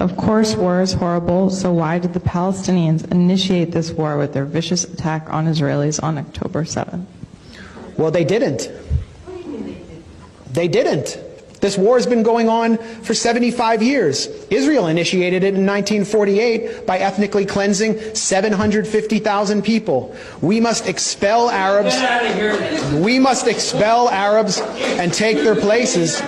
Of course, war is horrible, so why did the Palestinians initiate this war with their vicious attack on Israelis on October 7th? Well, they didn't. What do you mean they didn't? They didn't. This war has been going on for 75 years. Israel initiated it in 1948 by ethnically cleansing 750,000 people. We must expel Arabs. Get out of here. We must expel Arabs and take their places.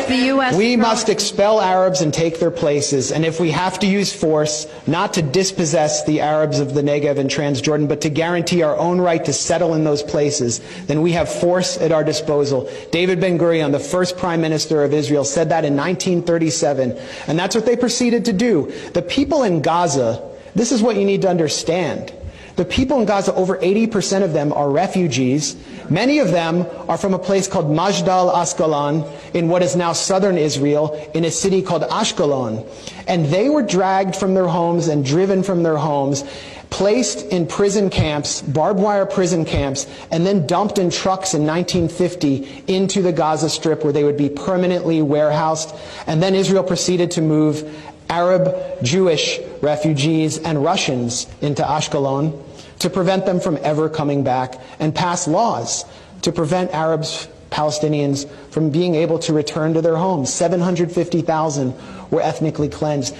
The U.S. We must expel Arabs and take their places, and if we have to use force, not to dispossess the Arabs of the Negev and Transjordan, but to guarantee our own right to settle in those places, then we have force at our disposal. David Ben-Gurion, the first Prime Minister of Israel, said that in 1937, and that's what they proceeded to do. The people in Gaza, this is what you need to understand. The people in Gaza, over 80% of them are refugees. Many of them are from a place called Majdal Asqalon in what is now southern Israel, in a city called Ashkelon. And they were dragged from their homes and driven from their homes, placed in prison camps, barbed wire prison camps, and then dumped in trucks in 1950 into the Gaza Strip, where they would be permanently warehoused. And then Israel proceeded to move Arab, Jewish refugees and Russians into Ashkelon to prevent them from ever coming back, and pass laws to prevent Arabs, Palestinians from being able to return to their homes. 750,000 were ethnically cleansed.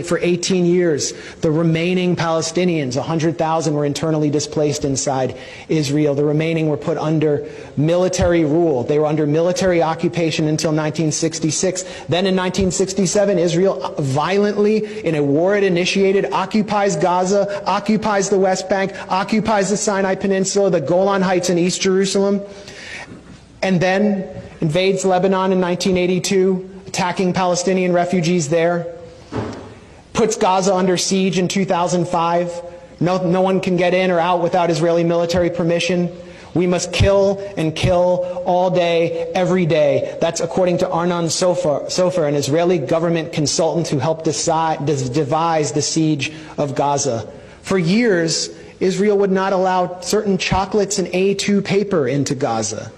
For 18 years, the remaining Palestinians, 100,000, were internally displaced inside Israel. The remaining were put under military rule. They were under military occupation until 1966. Then in 1967, Israel violently, in a war it initiated, occupies Gaza, occupies the West Bank, occupies the Sinai Peninsula, the Golan Heights in East Jerusalem, and then invades Lebanon in 1982, attacking Palestinian refugees there, puts Gaza under siege in 2005. No one can get in or out without Israeli military permission. We must kill and kill all day, every day. That's according to Arnon Sofer, an Israeli government consultant who helped devise the siege of Gaza. For years, Israel would not allow certain chocolates and A2 paper into Gaza.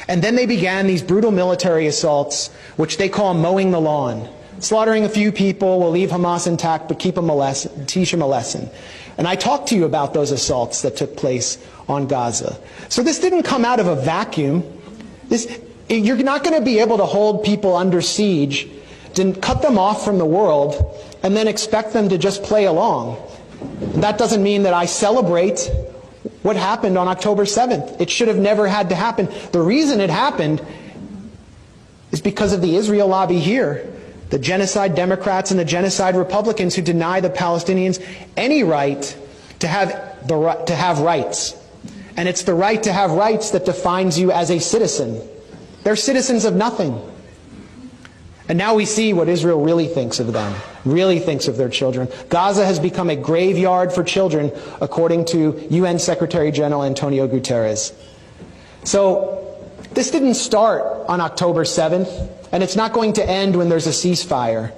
And then they began these brutal military assaults, which they call mowing the lawn. Slaughtering a few people, will leave Hamas intact, but teach them a lesson. And I talked to you about those assaults that took place on Gaza. So this didn't come out of a vacuum. You're not going to be able to hold people under siege, to cut them off from the world, and then expect them to just play along. That doesn't mean that I celebrate what happened on October 7th. It should have never had to happen. The reason it happened is because of the Israel lobby here, the genocide Democrats and the genocide Republicans who deny the Palestinians any right to have rights. And it's the right to have rights that defines you as a citizen. They're citizens of nothing. And now we see what Israel really thinks of them, really thinks of their children. Gaza has become a graveyard for children, according to UN Secretary General Antonio Guterres. So this didn't start on October 7th, and it's not going to end when there's a ceasefire.